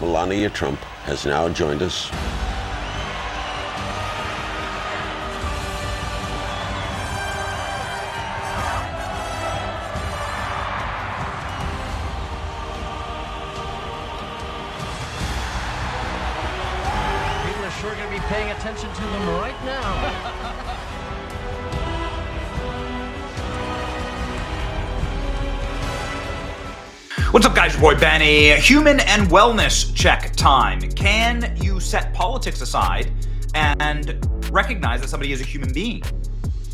Melania Trump has now joined us. People are sure going to be paying attention to them right now. What's up, guys? Your boy Benny. Human and wellness check time. Can you set politics aside and recognize that somebody is a human being?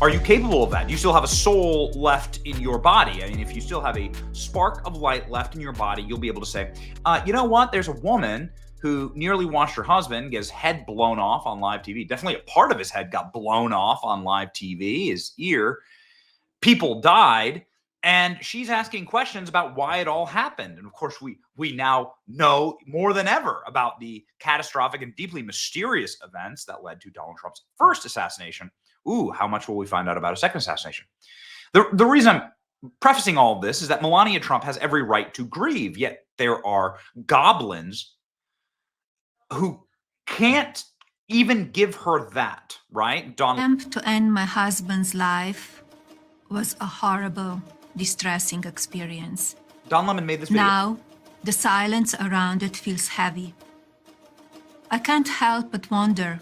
Are you capable of that? Do you still have a soul left in your body? I mean, if you still have a spark of light left in your body, you'll be able to say, you know what? There's a woman who nearly watched her husband get his head blown off on live TV. Definitely a part of his head got blown off on live TV, his ear. People died. And she's asking questions about why it all happened. And of course, we now know more than ever about the catastrophic and deeply mysterious events that led to Donald Trump's first assassination. Ooh, how much will we find out about a second assassination? The reason I'm prefacing all of this is that Melania Trump has every right to grieve, yet there are goblins who can't even give her that, right? Attempt to end my husband's life was a horrible, distressing experience. Don Lemon made this video. Now, the silence around it feels heavy. I can't help but wonder,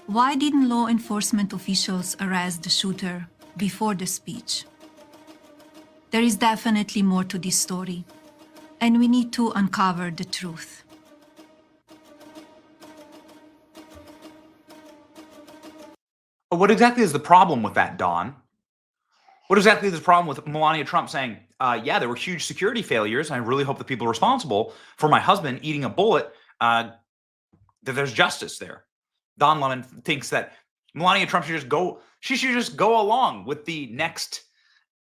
why didn't law enforcement officials arrest the shooter before the speech? There is definitely more to this story, and we need to uncover the truth. What exactly is the problem with that, Don? What exactly is the problem with Melania Trump saying, yeah, there were huge security failures, and I really hope the people responsible for my husband eating a bullet, that there's justice there? Don Lemon thinks that Melania Trump should just go along with the next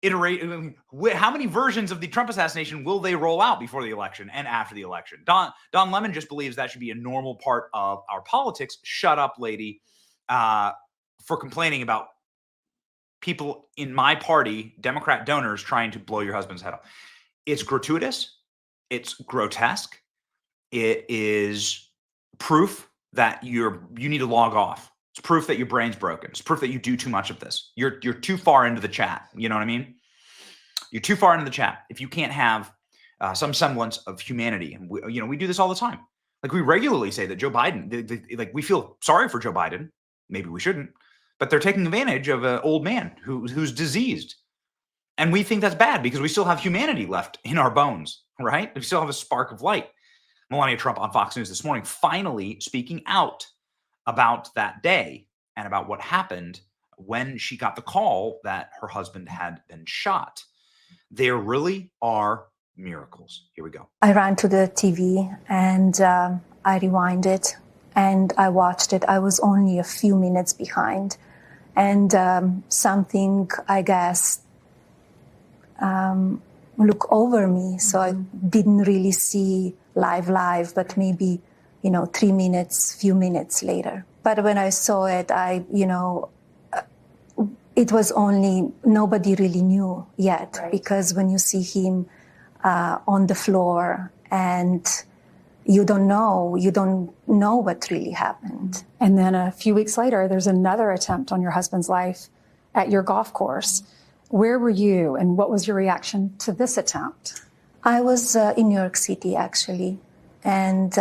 iteration. How many versions of the Trump assassination will they roll out before the election and after the election? Don Lemon just believes that should be a normal part of our politics. Shut up, lady, for complaining about people in my party, Democrat donors, trying to blow your husband's head off. It's gratuitous. It's grotesque. It is proof that you need to log off. It's proof that your brain's broken. It's proof that you do too much of this. You're too far into the chat. You know what I mean? You're too far into the chat. If you can't have some semblance of humanity, and we do this all the time. Like, we regularly say that Joe Biden, like, we feel sorry for Joe Biden. Maybe we shouldn't. But they're taking advantage of an old man who's diseased. And we think that's bad because we still have humanity left in our bones, right? We still have a spark of light. Melania Trump on Fox News this morning finally speaking out about that day and about what happened when she got the call that her husband had been shot. There really are miracles. Here we go. I ran to the TV and I rewinded and I watched it. I was only a few minutes behind. And something, I guess, look over me. So I didn't really see live, but maybe, 3 minutes, few minutes later. But when I saw it, it was only, nobody really knew yet. Right. Because when you see him on the floor and you don't know what really happened. And then a few weeks later, there's another attempt on your husband's life at your golf course. Where were you and what was your reaction to this attempt? I was in New York City, actually. And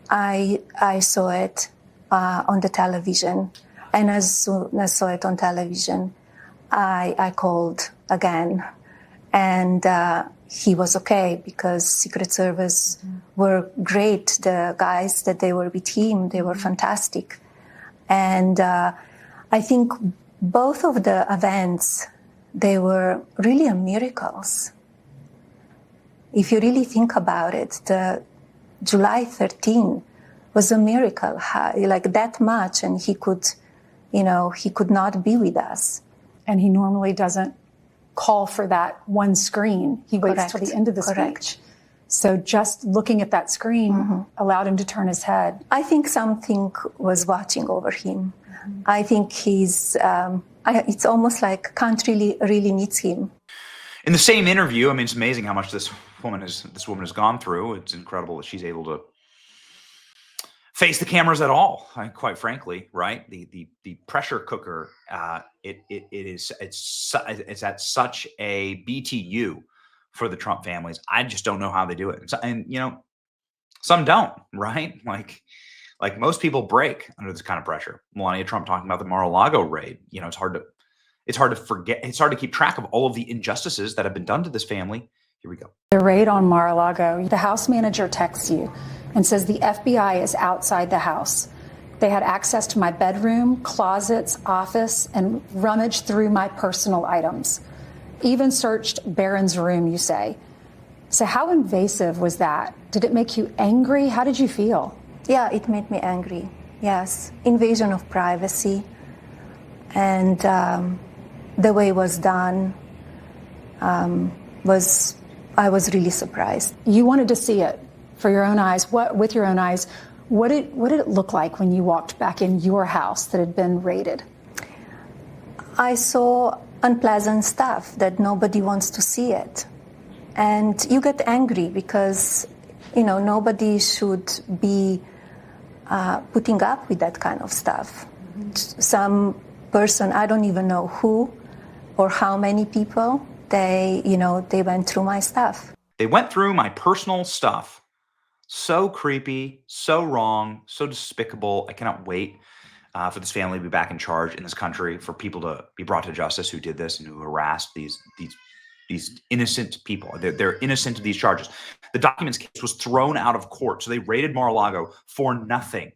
I saw it on the television. And as soon as I saw it on television, I called again. And he was okay because Secret Service were great. The guys that they were with him, they were fantastic. And I think both of the events, they were really miracles. If you really think about it, the July 13 was a miracle, like that much, and he could not be with us. And he normally doesn't call for that one screen. He waits Correct. till the end of the Correct. speech. So just looking at that screen allowed him to turn his head. I think something was watching over him. I think it's almost like country really needs him. In the same interview, I mean, it's amazing how much this this woman has gone through. It's incredible that she's able to face the cameras at all. Quite frankly, right? The pressure cooker. It's at such a BTU for the Trump families. I just don't know how they do it. And some don't, right? Like most people break under this kind of pressure. Melania Trump talking about the Mar-a-Lago raid. It's hard to forget. It's hard to keep track of all of the injustices that have been done to this family. Here we go. The raid on Mar-a-Lago, the house manager texts you and says the FBI is outside the house. They had access to my bedroom, closets, office, and rummaged through my personal items. Even searched Barron's room, you say. So how invasive was that? Did it make you angry? How did you feel? Yeah, it made me angry. Yes, invasion of privacy, and the way it was done I was really surprised. You wanted to see it for your own eyes. With your own eyes, what did it look like when you walked back in your house that had been raided? I saw unpleasant stuff that nobody wants to see it. And you get angry because, nobody should be putting up with that kind of stuff. Some person, I don't even know who or how many people, they went through my stuff. They went through my personal stuff. So creepy, so wrong, so despicable. I cannot wait for this family to be back in charge in this country, for people to be brought to justice who did this and who harassed these innocent people. They're innocent of these charges. The documents case was thrown out of court, so they raided Mar-a-Lago for nothing.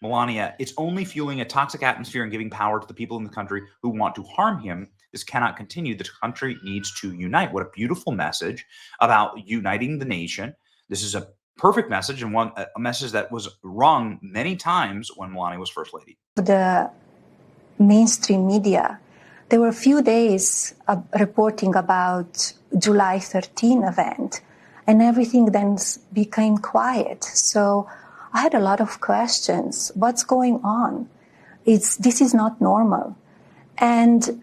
Melania, it's only fueling a toxic atmosphere and giving power to the people in the country who want to harm him. This cannot continue. The country needs to unite. What a beautiful message about uniting the nation. This is a perfect message, and a message that was wrong many times when Melania was First Lady. The mainstream media, there were a few days reporting about July 13 event, and everything then became quiet. So I had a lot of questions. What's going on? This is not normal. And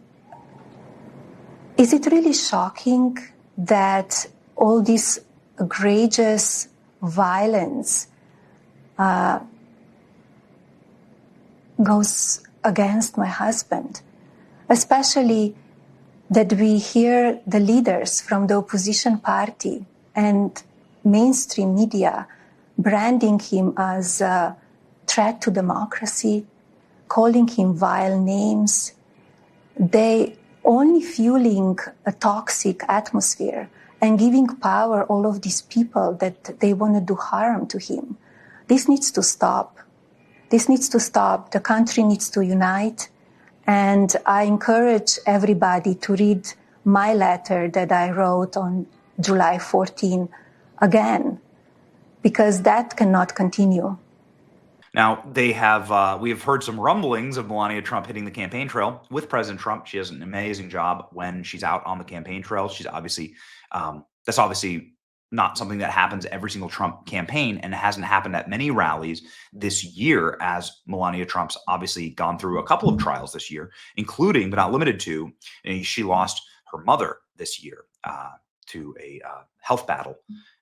is it really shocking that all this egregious violence goes against my husband? Especially that we hear the leaders from the opposition party and mainstream media branding him as a threat to democracy, calling him vile names. They only fueling a toxic atmosphere and giving power all of these people that they want to do harm to him. This needs to stop. This needs to stop. The country needs to unite. And I encourage everybody to read my letter that I wrote on July 14 again, because that cannot continue. Now, we have heard some rumblings of Melania Trump hitting the campaign trail with President Trump. She does an amazing job when she's out on the campaign trail. She's obviously, that's obviously not something that happens every single Trump campaign, and it hasn't happened at many rallies this year, as Melania Trump's obviously gone through a couple of trials this year, including, but not limited to, she lost her mother this year to a health battle.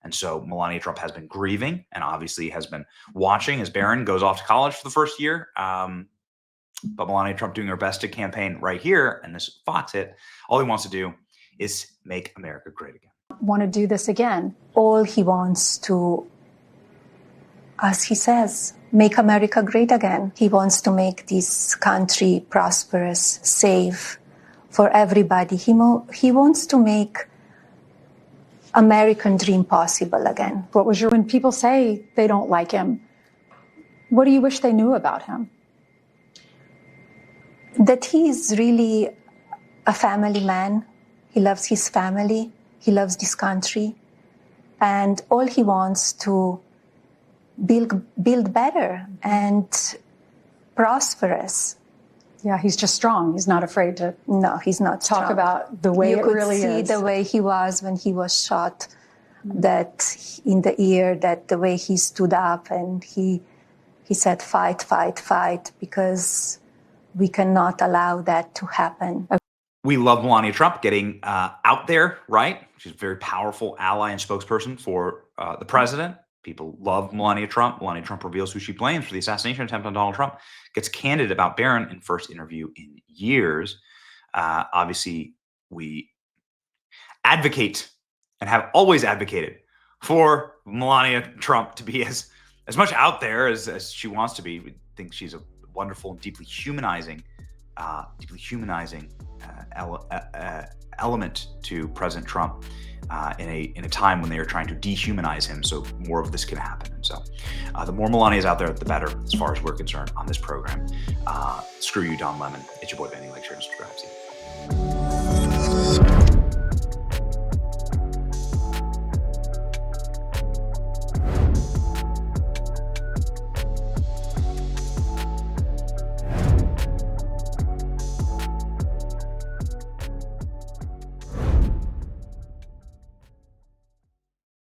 And so Melania Trump has been grieving and obviously has been watching as Barron goes off to college for the first year. But Melania Trump doing her best to campaign right here, and this Fox hit, all he wants to do is make America great again. Want to do this again? All he wants to, as he says, make America great again. He wants to make this country prosperous, safe for everybody. He wants to make American dream possible again. When people say they don't like him, what do you wish they knew about him? That he is really a family man. He loves his family. He loves this country. And all he wants to build better and prosperous. Yeah, he's just strong. He's not afraid to No, he's not talk strong. about the way it really is. You could see the way he was when he was shot, that in the ear, that the way he stood up and he said, fight, fight, fight, because we cannot allow that to happen. we love Melania Trump getting out there, right? She's a very powerful ally and spokesperson for the president. People love Melania Trump. Melania Trump reveals who she blames for the assassination attempt on Donald Trump. Gets candid about Barron in first interview in years. Obviously, we advocate and have always advocated for Melania Trump to be as much out there as she wants to be. We think she's a wonderful and deeply humanizing element to President Trump in a time when they are trying to dehumanize him, so more of this can happen. And so the more Melania is out there, the better, as far as we're concerned on this program. Screw you, Don Lemon. It's your boy, Vanny. Like, share, and subscribe. See you.